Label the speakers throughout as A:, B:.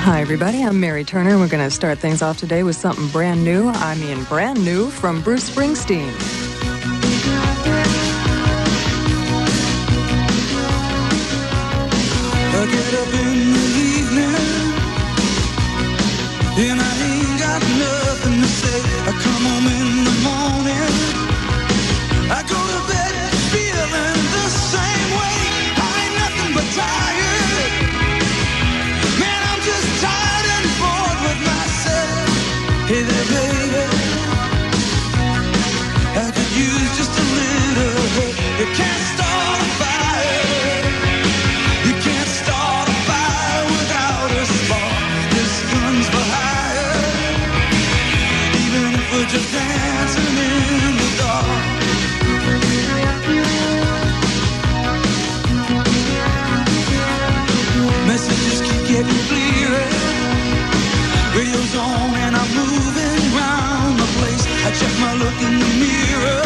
A: Hi, everybody. I'm Mary Turner. We're going to start things off today with something brand new. I mean, brand new from Bruce Springsteen.
B: I get up in the evening and I ain't got nothing to say. I come home in the morning, I go to bed feeling the same way. I ain't nothing but tired. Man, I'm just tired and bored with myself. Hey there, baby, I could use just a little help. You can't start a fire. You can't start a fire without a spark. This gun's for hire. Even if we're just dancing in the dark. Messages keep getting clearer. Radio's on and I'm moving around the place. I check my look in the mirror.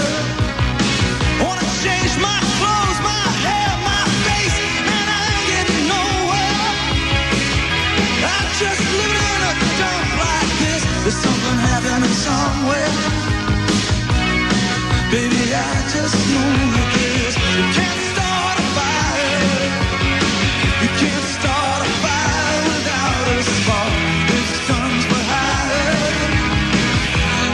B: Wanna change my clothes, my hair, my face, and I ain't getting nowhere. I'm just living in a dump like this. There's something happening somewhere. Baby, I just know this. You can't start a fire. You can't start a fire without a spark. This gun's for hire.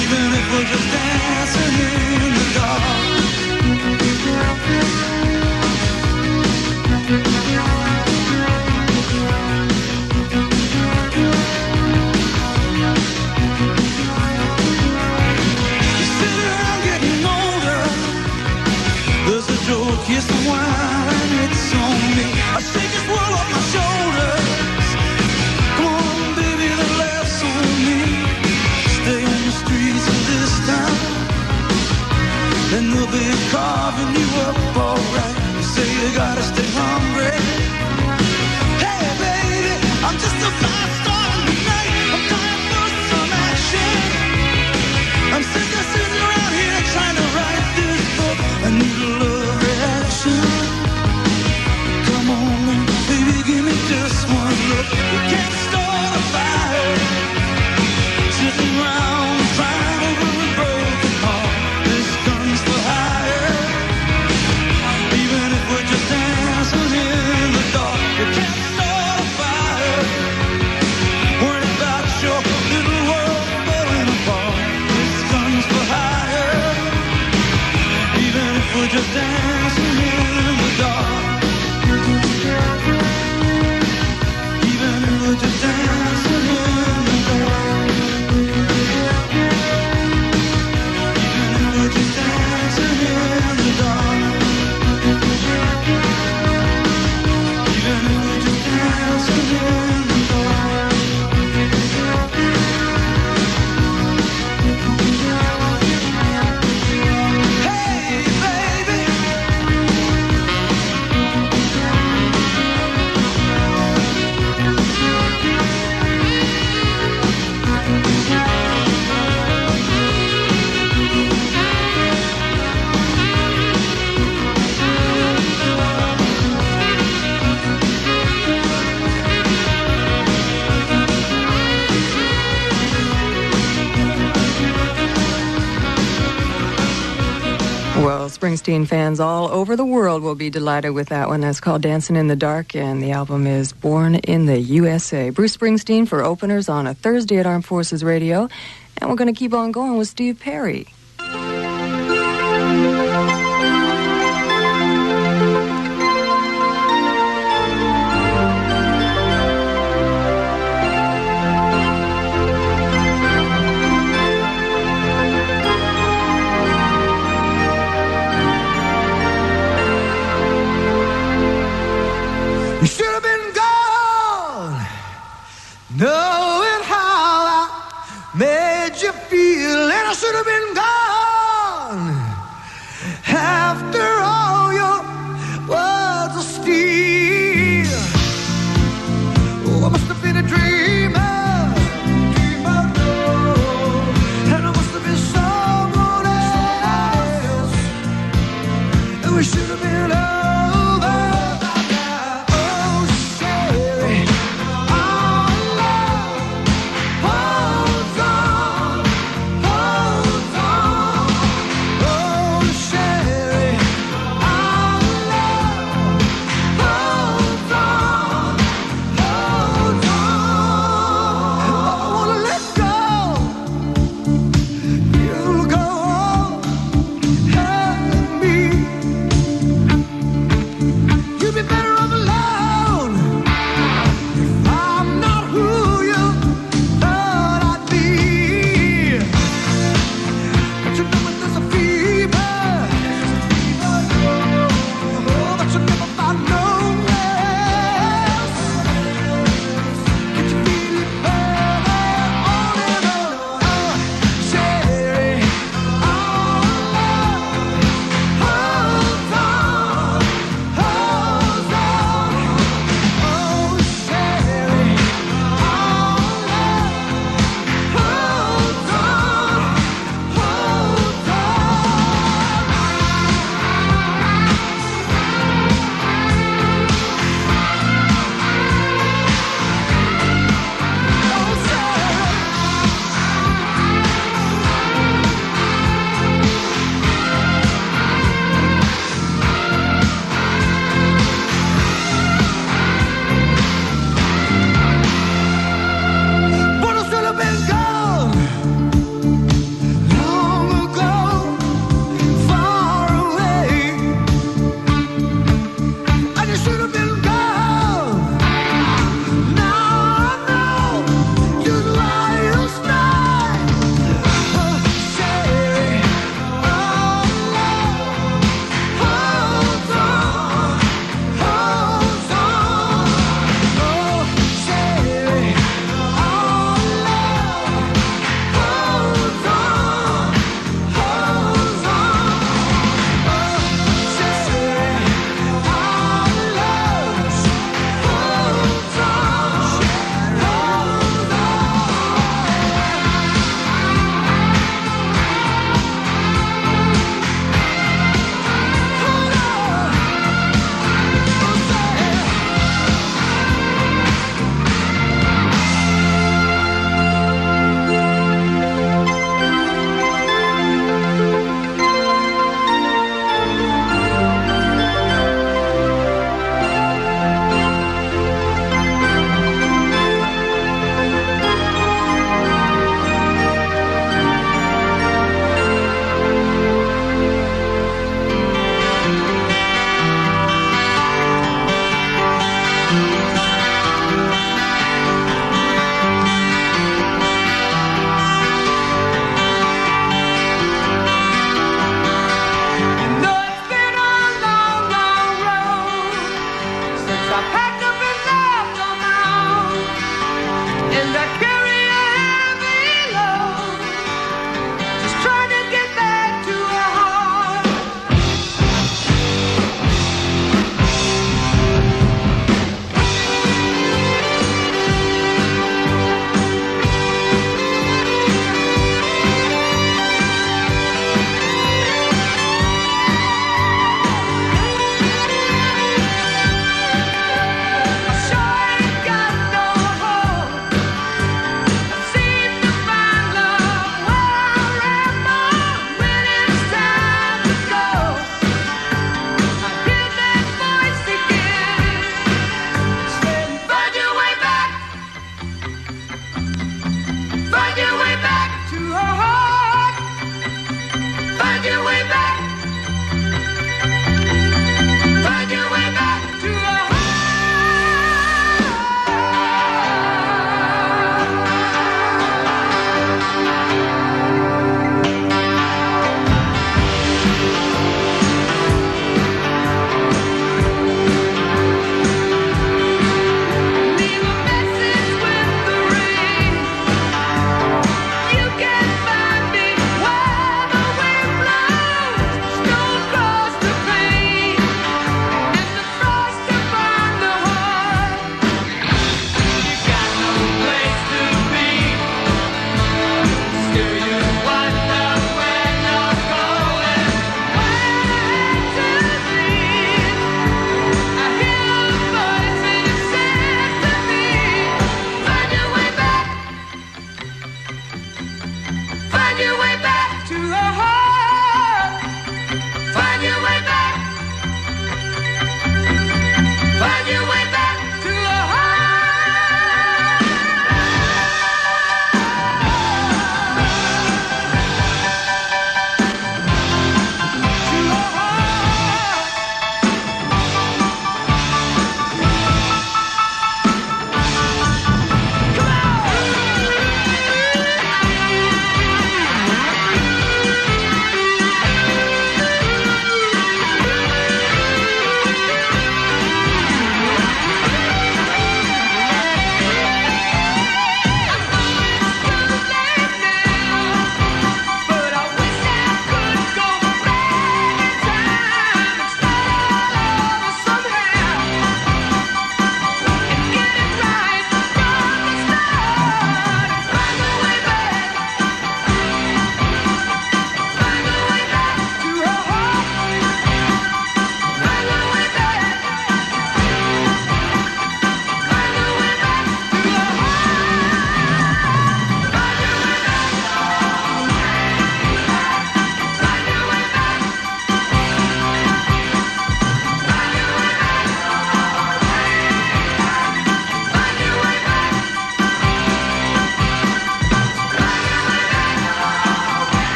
B: Even if we're just dancing in the dark. You sit around getting older. There's a joke, here's the wine, it's on me. I shake this world off my shoulders. Come on, baby, the laughs on me. Stay on the streets of this town, and they'll be carving you up alright. You say you gotta stay hungry. Hey, baby, I'm just a fast star tonight. I'm time for some action. I'm sick of sitting around here trying to write this book. I need a love reaction. Come on, baby, give me just one look. You can't start a fire sitting around crying over a broken heart. This gun's for hire. Even if we're just dancing in the dark. You can't start a fire worrying about your little world falling apart. This gun's for hire. Even if we're just dancing in the dark. Even if we're just dancing in the dark. Even if we're just dancing in the dark. Even if we're just dancing in the dark. Hey, baby.
A: Well, Springsteen fans all over the world will be delighted with that one. That's called Dancing in the Dark, and the album is Born in the USA. Bruce Springsteen for openers on a Thursday at Armed Forces Radio. And we're going to keep on going with Steve Perry.
B: You should have been gone, knowing how I made you feel, and I should have been gone after all your words of steel. Oh, I must have been a dreamer, and I must have been someone else, and we should have been over. Oh, say, I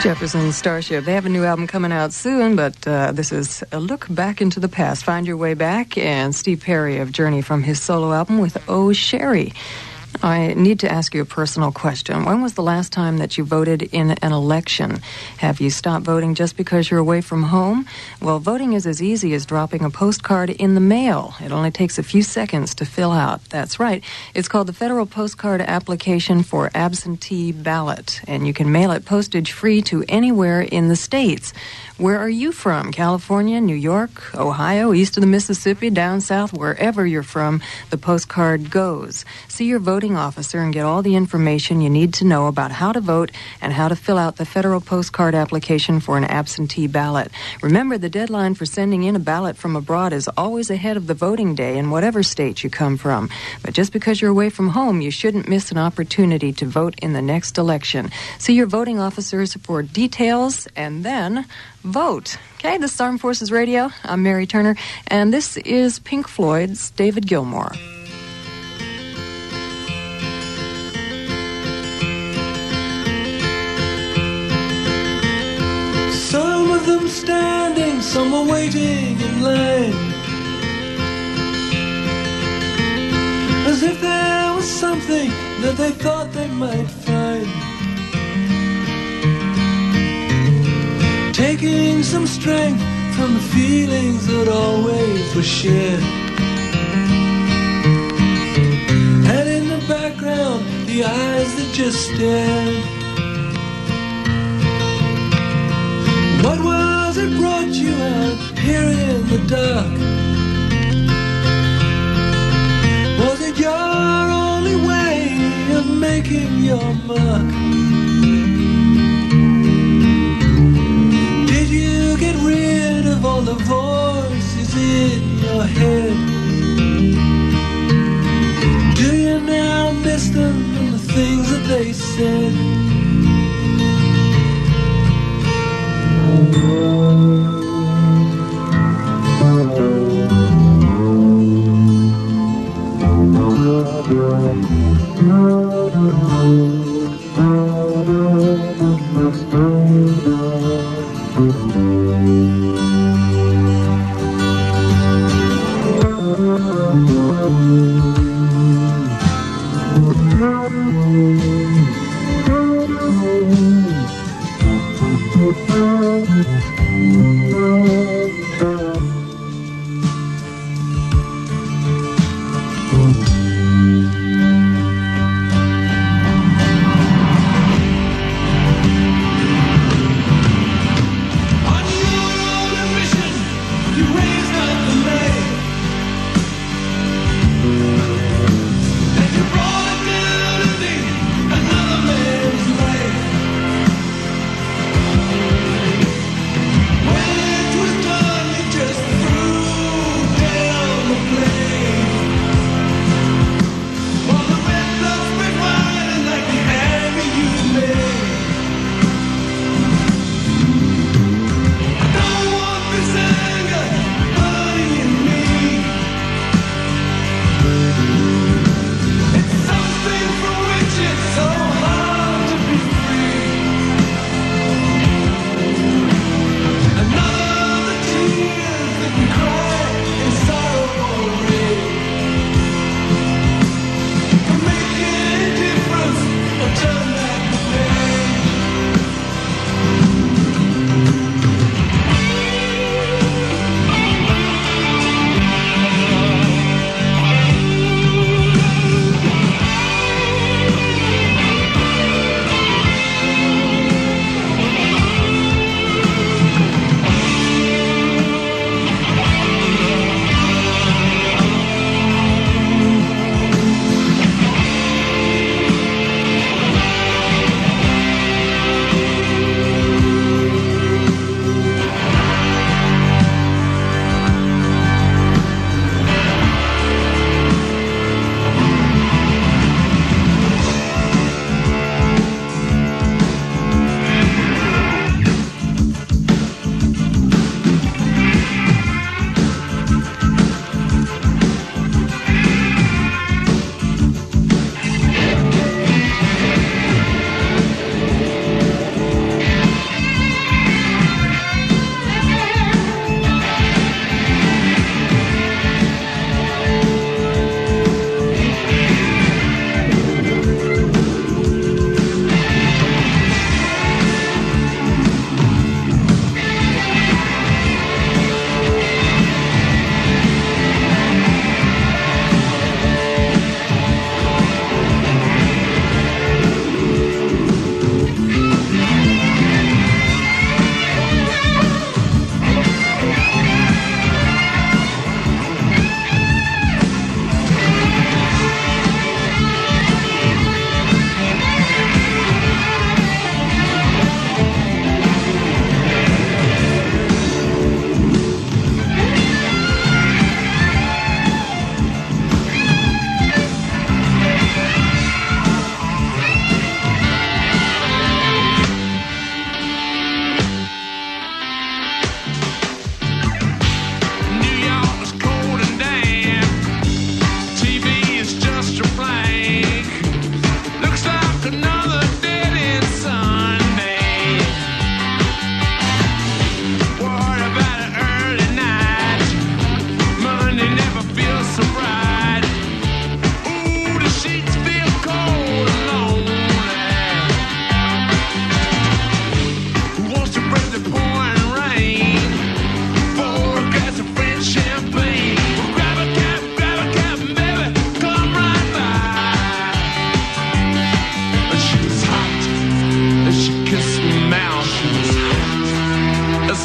A: Jefferson Starship. They have a new album coming out soon, but this is a look back into the past. Find Your Way Back, and Steve Perry of Journey from his solo album with Oh Sherry. I need to ask you a personal question. When was the last time that you voted in an election? Have you stopped voting just because you're away from home? Well, voting is as easy as dropping a postcard in the mail. It only takes a few seconds to fill out. That's right. It's called the Federal Postcard Application for Absentee Ballot, and you can mail it postage-free to anywhere in the states. Where are you from? California, New York, Ohio, east of the Mississippi, down south, wherever you're from, the postcard goes. See your voting officer and get all the information you need to know about how to vote and how to fill out the federal postcard application for an absentee ballot. Remember, the deadline for sending in a ballot from abroad is always ahead of the voting day in whatever state you come from. But just because you're away from home, you shouldn't miss an opportunity to vote in the next election. See your voting officers for details and then vote. Okay, this is Armed Forces Radio. I'm Mary Turner, and this is Pink Floyd's David Gilmour.
B: Some of them standing, some were waiting in line, as if there was something that they thought they might find. Taking some strength from the feelings that always were shared. And in the background, the eyes that just stared. What was it brought you out here in the dark? Was it your only way of making your mark? Did you get rid of all the voices in your head? Do you now miss them and the things that they said?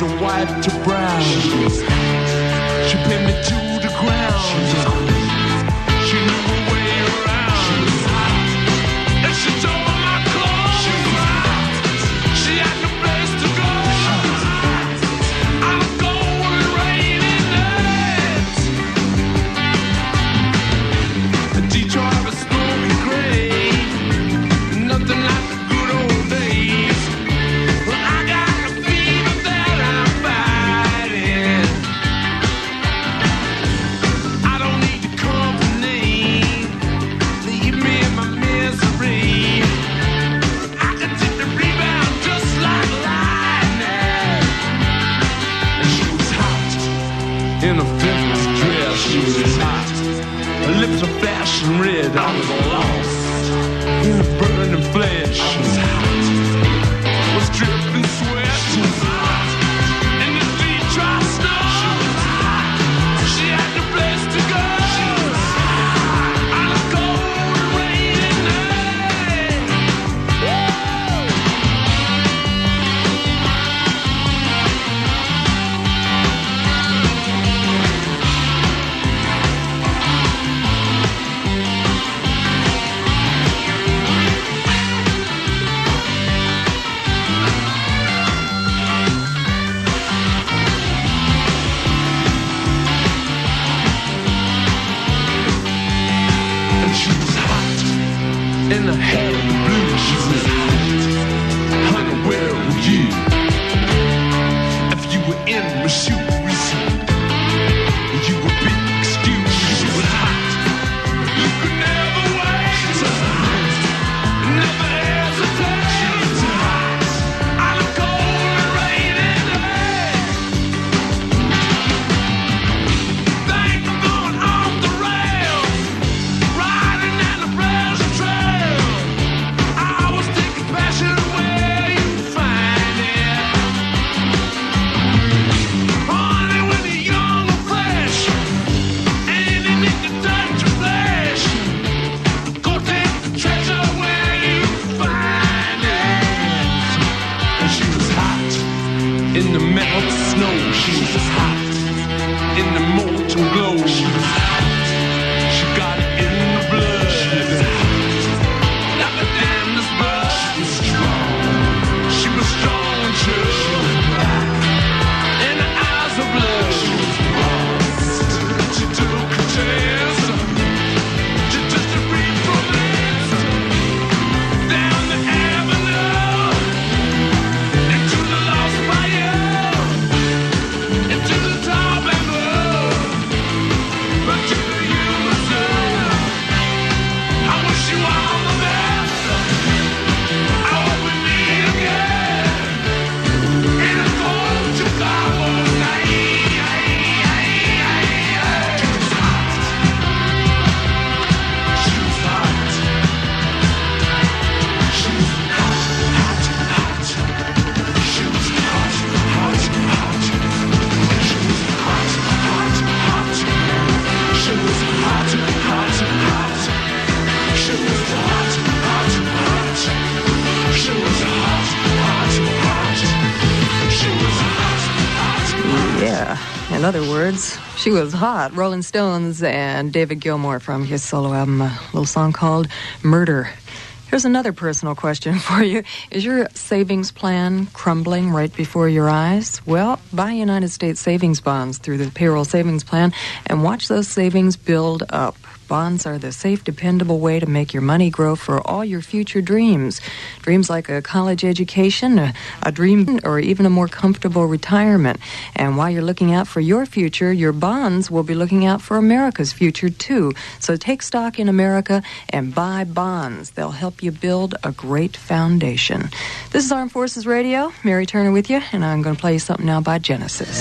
B: so white to brown. She pinned me to the ground. She knew her way around. And she told me my clothes. She had no place to go. I'm going raining nights. Detroit was smoking gray. Nothing like the good old days. Well, I got a fever that I'm fighting. I don't need your company. Leave me in my misery. I can take the rebound just like lightning. And she was hot in a fitness dress. She was hot. Her lips were flashing red. I was lost in a burning flesh. I was hot. Was dripping sweat. She was hot. In the Detroit snow. She was hot. She had no place to go. She was hot. On a cold, rainy night. And she was hot in the head of the blue. She was hot. Honey, where were you? If you were in my shoes, you would be excused. She was hot. You could never wait. Never hesitate. She was hot. On a cold and rainy day. Think I'm going off the rails. Riding down the pleasure trail. I was taking passion where you find it. Honey, when you're young and fresh, and you need to touch your flesh, go take the treasure where you find it. And she was hot in the melted snow. She was hot in the molten glow. She was hot. She got it in the blood. She was hot. Like a damned's blood. She was strong. She was strong and true. She was black. In her eyes of blood. She was lost. She took a chance. She just a read from this. Down the avenue. Into the lost fire. Into the top and blue. But to the USA. I wish you all the best. I hope we meet again. In a cold Chicago night. She was hot. She was hot. She was hot, hot, hot. She was hot, hot, hot. She was hot, hot, hot. She was hot, hot, hot. She was hot, hot, hot. She was hot, hot, hot. She was hot, hot, hot.
A: Yeah. In other words, she was hot. Rolling Stones and David Gilmour from his solo album, a little song called Murder. Here's another personal question for you. Is your savings plan crumbling right before your eyes? Well, buy United States savings bonds through the payroll savings plan and watch those savings build up. Bonds are the safe, dependable way to make your money grow for all your future dreams. Dreams like a college education, a dream, or even a more comfortable retirement. And while you're looking out for your future, your bonds will be looking out for America's future too. So take stock in America and buy bonds. They'll help you build a great foundation. This is Armed Forces Radio. Mary Turner with you, and I'm going to play you something now by Genesis.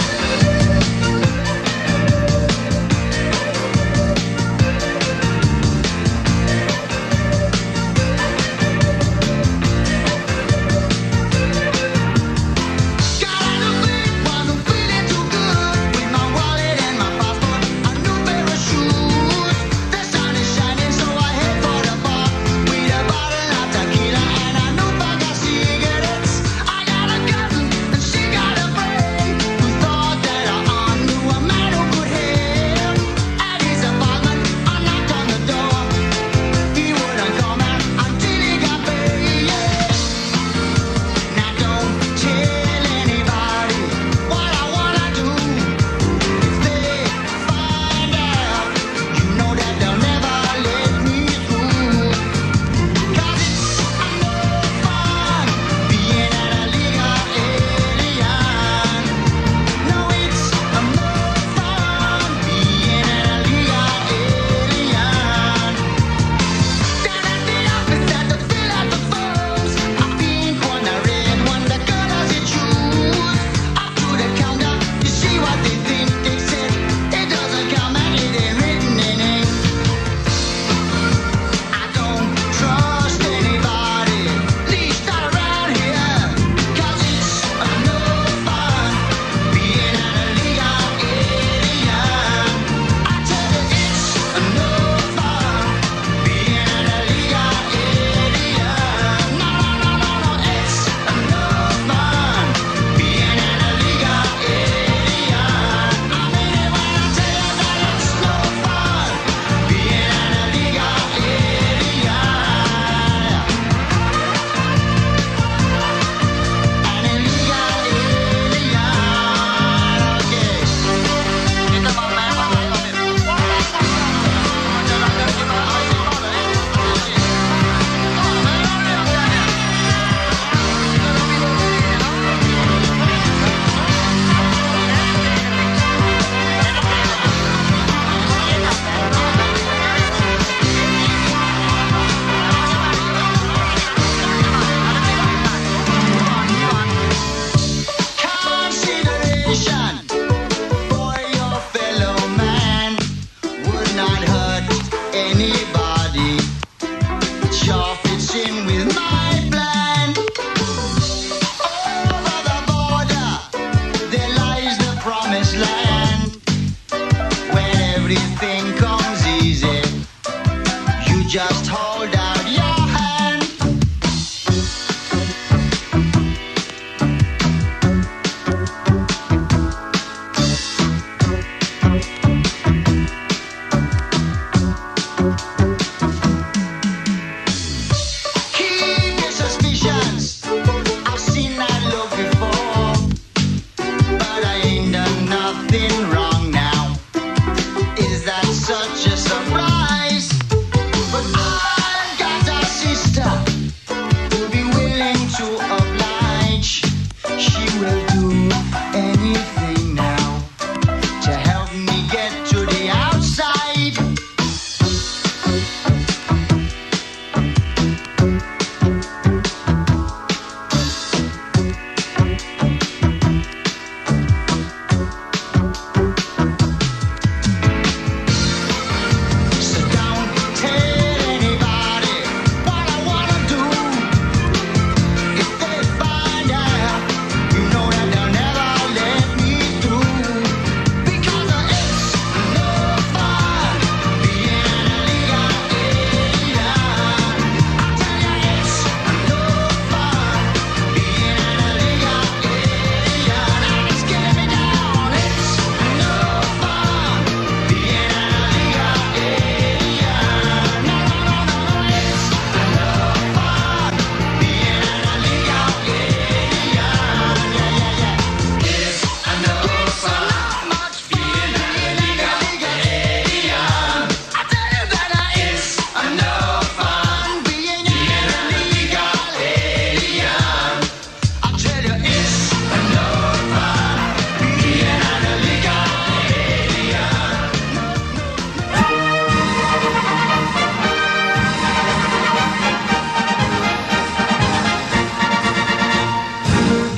C: I got a gun and she got a brain.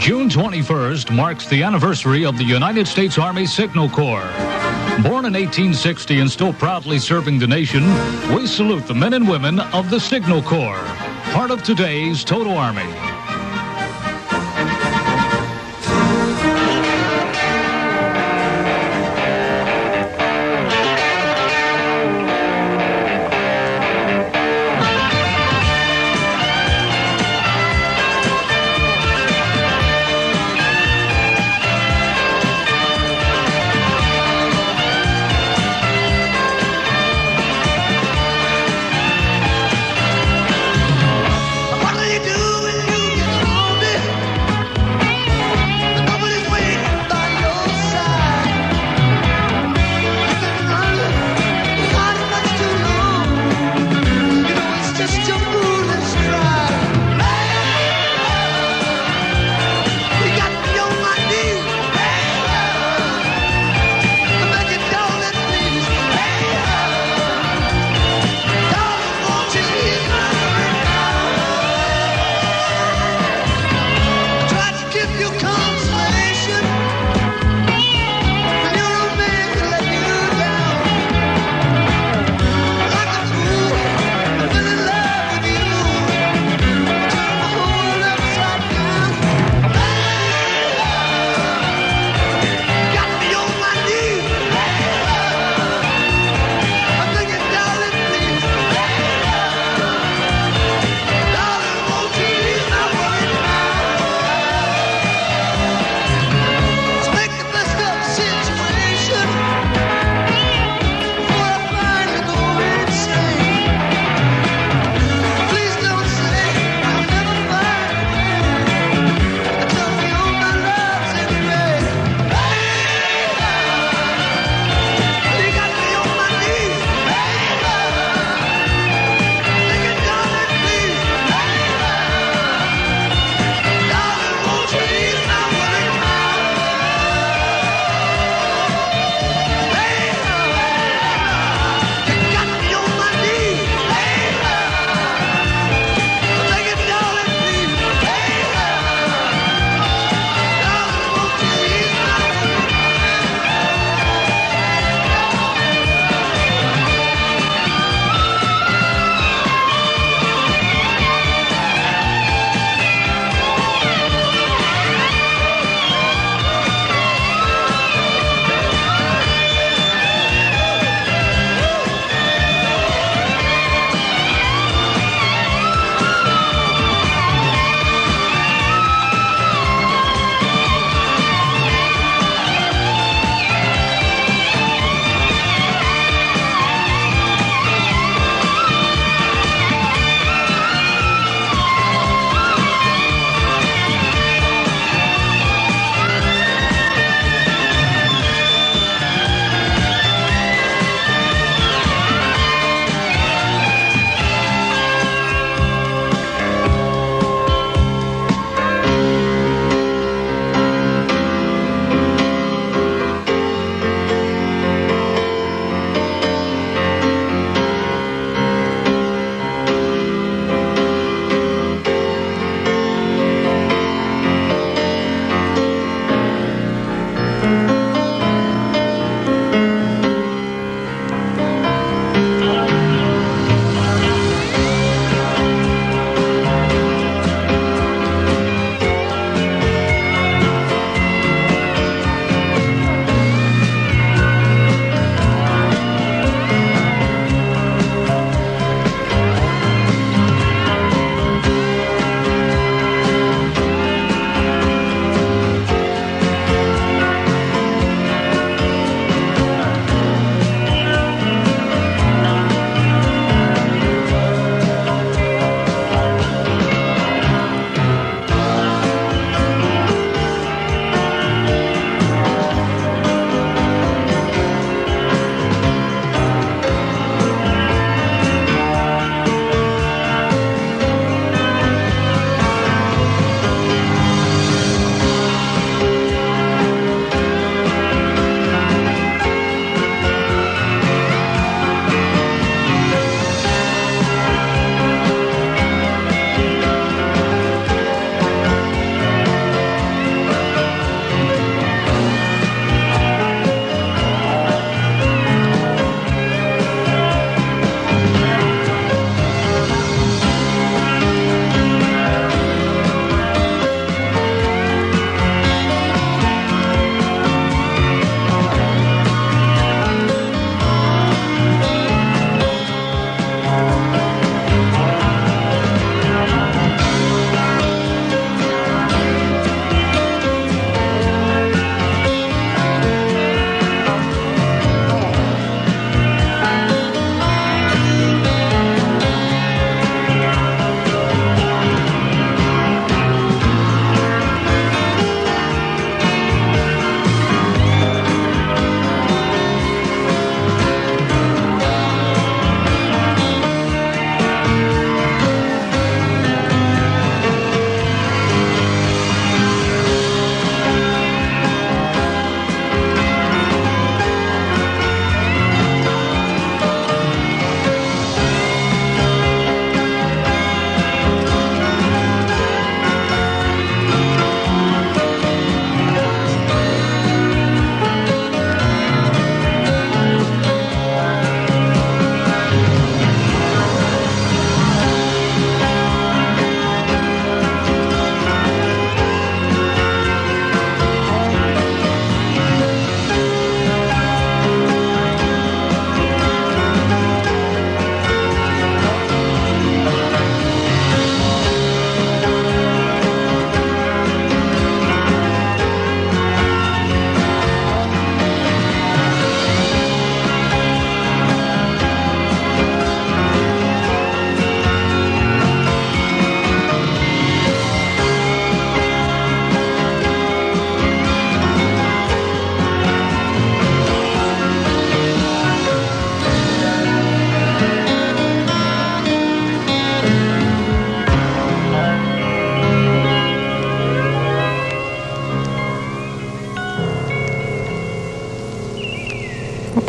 C: June 21st marks the anniversary of the United States Army Signal Corps. Born in 1860 and still proudly serving the nation, we salute the men and women of the Signal Corps, part of today's Total Army.
B: What do you do when you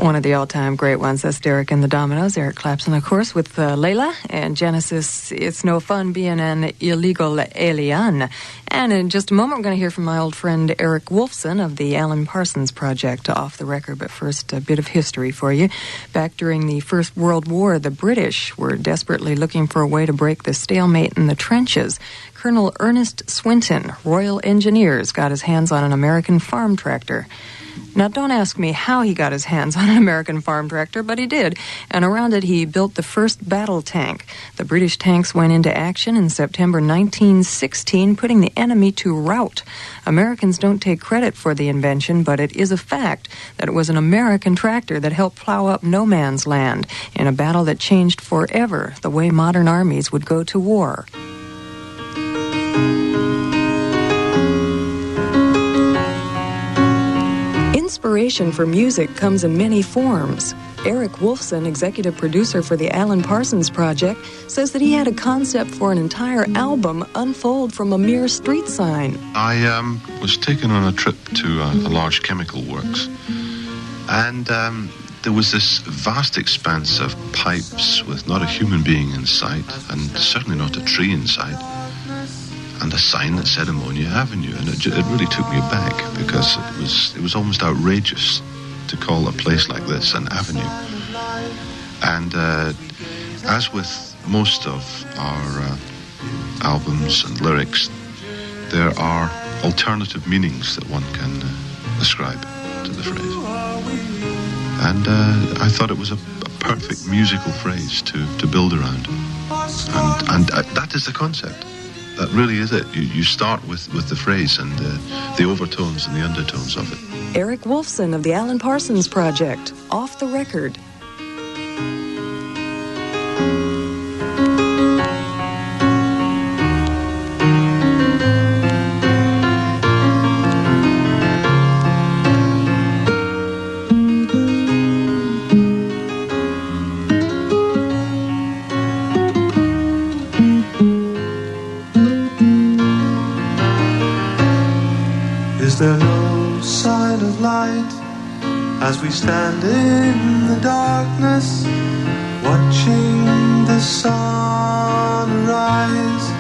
A: One of the all-time great ones. That's Derek and the Dominoes. Eric Clapton, of course, with Layla. And Genesis, It's No Fun Being an Illegal Alien. And in just a moment, we're going to hear from my old friend Eric Wolfson of the Alan Parsons Project, Off the Record. But first, a bit of history for you. Back during the First World War, the British were desperately looking for a way to break the stalemate in the trenches. Colonel Ernest Swinton, Royal Engineers, got his hands on an American farm tractor. Now, don't ask me how he got his hands on an American farm tractor, but he did. And around it, he built the first battle tank. The British tanks went into action in September 1916, putting the enemy to rout. Americans don't take credit for the invention, but it is a fact that it was an American tractor that helped plow up no man's land in a battle that changed forever the way modern armies would go to war. Inspiration for music comes in many forms. Eric Wolfson, executive producer for the Alan Parsons Project, says that he had a concept for an entire album unfold from a mere street sign.
D: I was taken on a trip to a large chemical works, and there was this vast expanse of pipes with not a human being in sight, and certainly not a tree in sight, and a sign that said Ammonia Avenue, and it really took me aback because it was almost outrageous to call a place like this an avenue. And as with most of our albums and lyrics, there are alternative meanings that one can ascribe to the phrase. And I thought it was a perfect musical phrase to build around. And that is the concept. That really is it. You start with the phrase and the overtones and the undertones of it.
A: Eric Wolfson of the Alan Parsons Project, Off the Record.
B: Is there no sign of light as we stand in the darkness, watching the sun rise?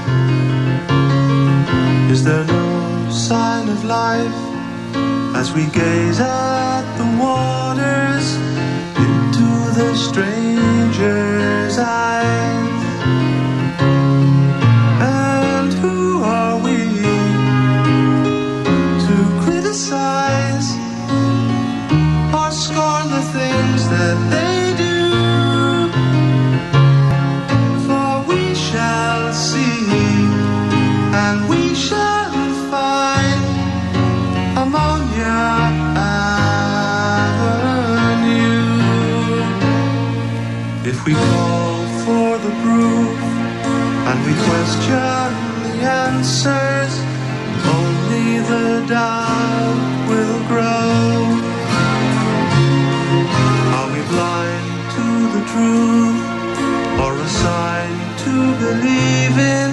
B: Is there no sign of life as we gaze at the waters into the stranger's eyes? And who are we or scorn the things that they do? For we shall see and we shall find Ammonia Avenue. If we call for the proof and we question the answers, only the doubt will grow. Are we blind to the truth or a sign to believe in?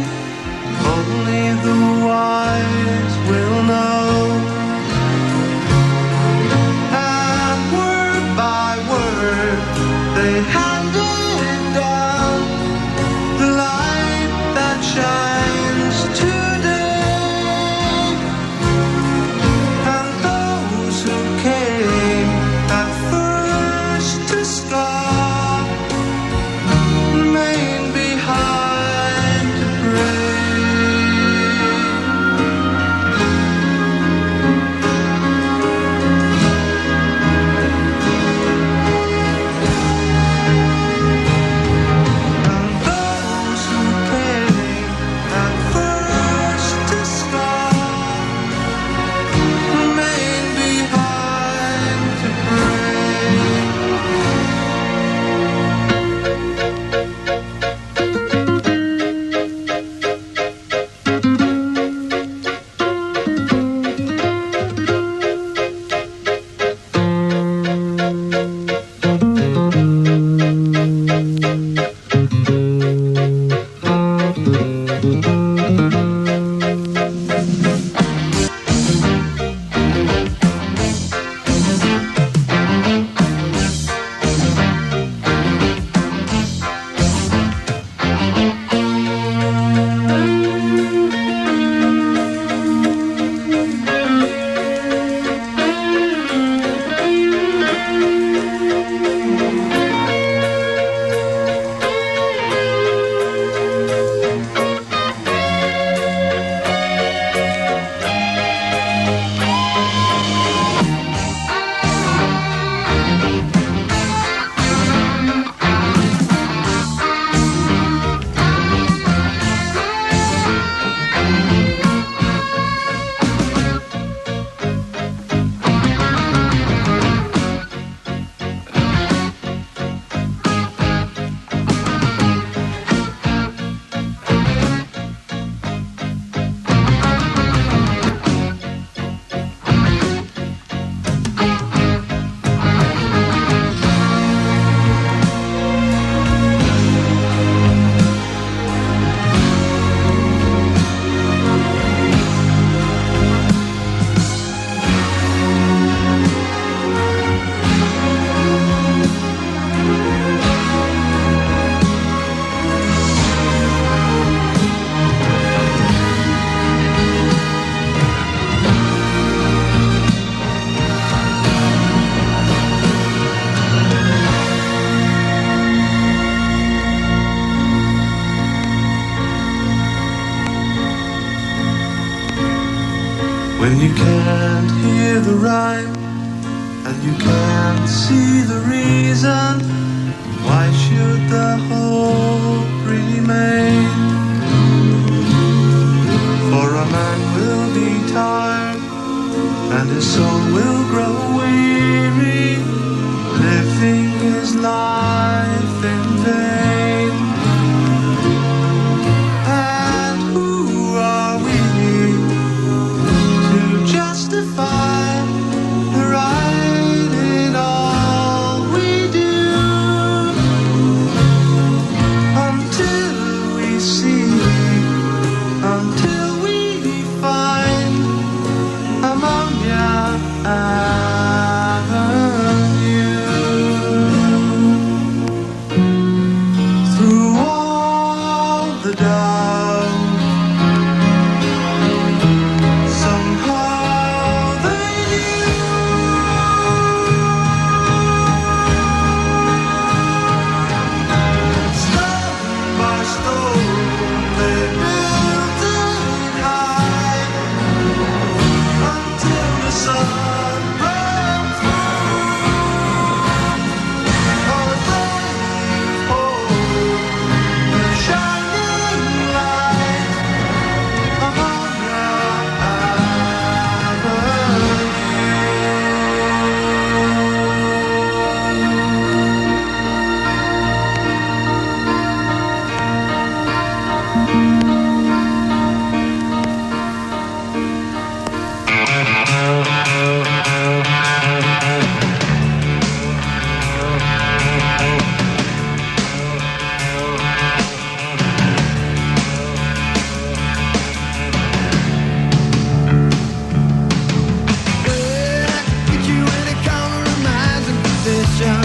B: Only the wise will know. And word by word they handed down the light that shines today. When you can't hear the rhyme and you can't see the reason, why should the hope remain? For a man will be tired and his soul will grow weary, living his life in vain. And who are we to justify the right in all we do, until we see, until we find ammonia Avenue. Through all the doubt, somehow they knew. Stone by stone they built it high, until the sun broke through. Oh, they hold the shining light upon your avenue. Get you in a compromising position.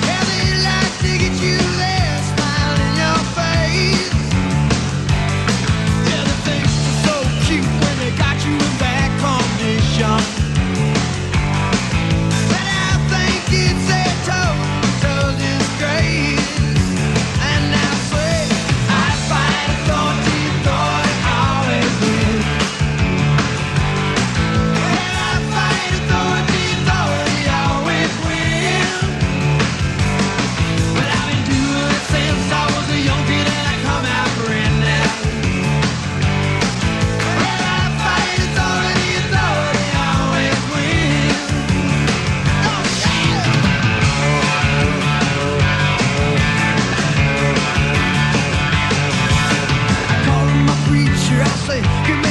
B: Yeah, they like to get you there, smile in your face. Yeah, the things are so cute when they got you in bad condition. But I think it's a total disgrace. And I say, I fight authority, authority always wins. And I fight authority, authority always wins. But I've been doing it since I was a young kid and I come out grinning. And I fight authority, authority always wins. Oh yeah! I call him my preacher, I say, give me